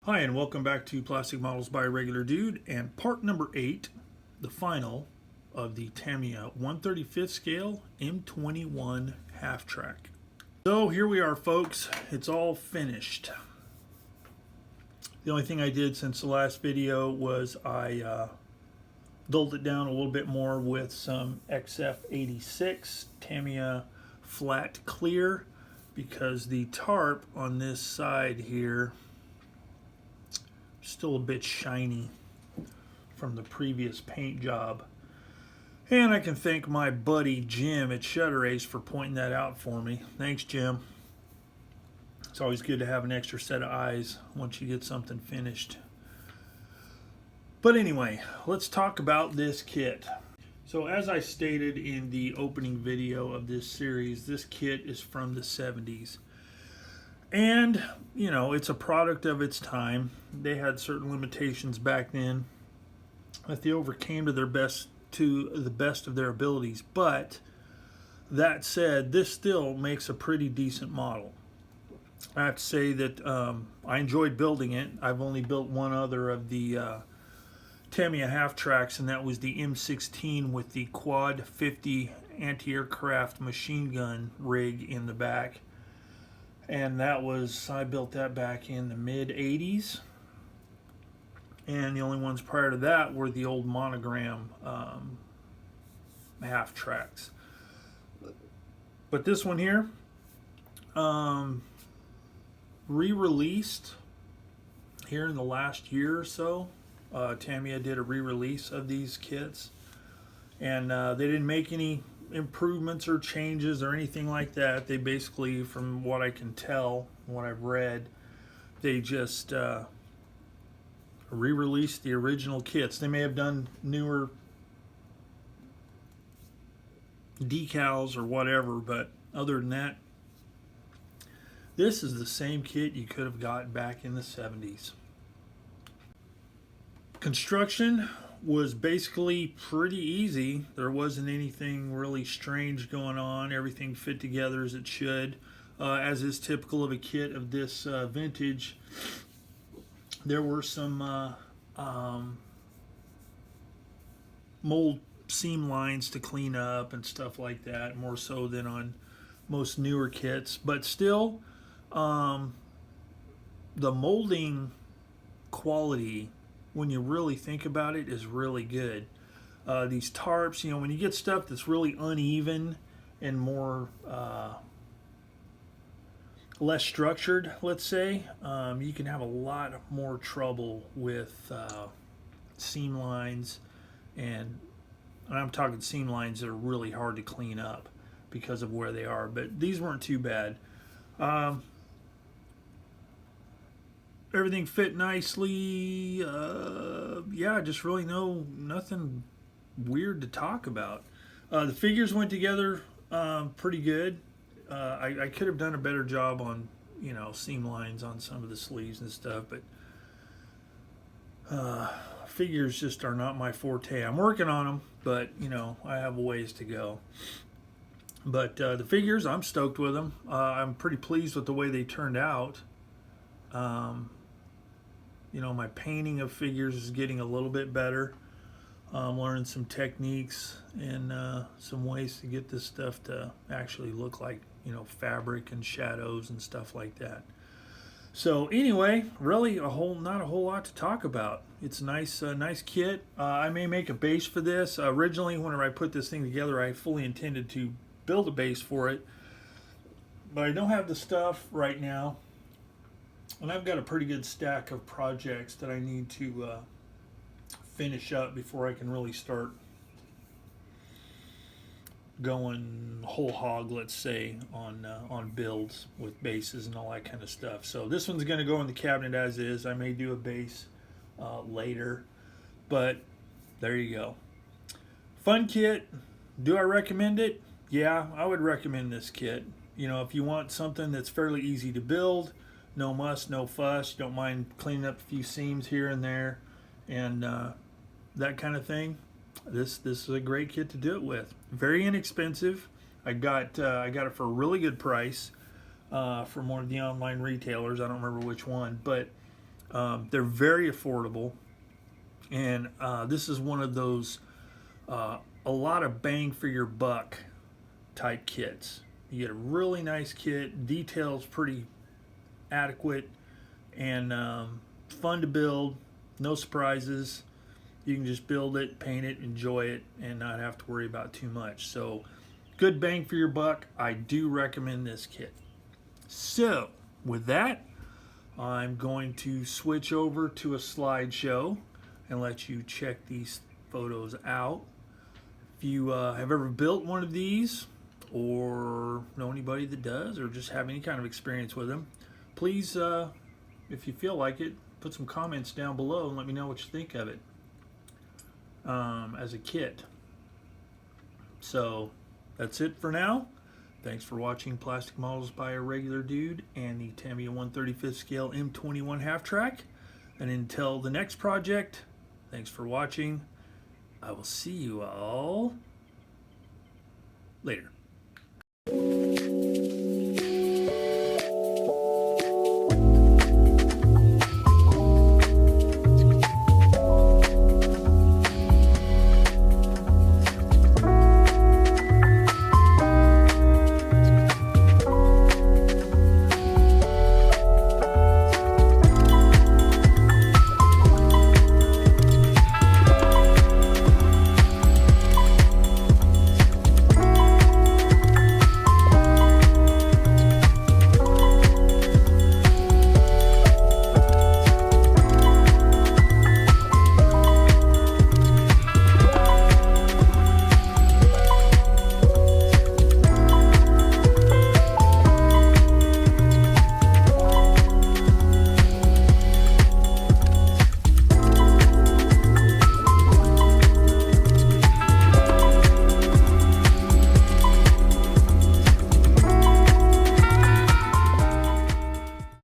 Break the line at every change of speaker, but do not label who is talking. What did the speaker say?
Hi, and welcome back to Plastic Models by Regular Dude and part number 8, the final of the Tamiya 1/35 scale M21 half track. So here we are, folks. It's all finished. The only thing I did since the last video was I dulled it down a little bit more with some XF86 Tamiya flat clear, because the tarp on this side here still a bit shiny from the previous paint job. And I can thank my buddy Jim at Shutter Ace for pointing that out for me. Thanks, Jim. It's always good to have an extra set of eyes once you get something finished. But anyway, let's talk about this kit. So as I stated in the opening video of this series, this kit is from the 70s. And, you know, it's a product of its time. They had certain limitations back then that they overcame to the best of their abilities. But that said, this still makes a pretty decent model. I have to say that I enjoyed building it. I've only built one other of the Tamiya half tracks, and that was the M16 with the quad 50 anti-aircraft machine gun rig in the back. And that was, I built that back in the mid 80s. And the only ones prior to that were the old monogram half tracks. But this one here, re-released here in the last year or so. Tamiya did a re-release of these kits. And they didn't make any improvements or changes or anything like that. They basically, from what I can tell, what I've read, they just re-released the original kits. They may have done newer decals or whatever, but other than that, this is the same kit you could have got back in the 70s. Construction was basically pretty easy. There wasn't anything really strange going on. Everything fit together as it should, as is typical of a kit of this vintage. There were some mold seam lines to clean up and stuff like that, more so than on most newer kits, but still the molding quality, when you really think about it, is really good. These tarps, you know, when you get stuff that's really uneven and more less structured, let's say, you can have a lot more trouble with seam lines, and I'm talking seam lines that are really hard to clean up because of where they are, but these weren't too bad. Everything fit nicely. Yeah, just really nothing weird to talk about. The figures went together pretty good. I could have done a better job on, you know, seam lines on some of the sleeves and stuff, but figures just are not my forte. I'm working on them, but, you know, I have a ways to go. But the figures, I'm stoked with them. I'm pretty pleased with the way they turned out. You know, my painting of figures is getting a little bit better. I'm learning some techniques and some ways to get this stuff to actually look like, you know, fabric and shadows and stuff like that. So anyway, really not a whole lot to talk about. It's a nice kit. I may make a base for this. Originally, whenever I put this thing together, I fully intended to build a base for it, but I don't have the stuff right now. And I've got a pretty good stack of projects that I need to finish up before I can really start going whole hog, let's say, on builds with bases and all that kind of stuff. So this one's going to go in the cabinet as is. I may do a base later, but there you go. Fun kit. Do I recommend it? Yeah, I would recommend this kit. You know, if you want something that's fairly easy to build, no muss, no fuss, you don't mind cleaning up a few seams here and there, and that kind of thing, this is a great kit to do it with. Very inexpensive. I got it for a really good price from one of the online retailers. I don't remember which one, but They're very affordable, and this is one of those a lot of bang for your buck type kits. You get a really nice kit, details pretty adequate, and fun to build, no surprises. You can just build it, paint it, enjoy it, and not have to worry about too much. So good bang for your buck. I do recommend this kit. So with that, I'm going to switch over to a slideshow and let you check these photos out. If you have ever built one of these, or know anybody that does, or just have any kind of experience with them, please, if you feel like it, put some comments down below and let me know what you think of it as a kit. So that's it for now. Thanks for watching Plastic Models by a Regular Dude and the Tamiya 1/35 scale M21 half track. And until the next project, thanks for watching. I will see you all later.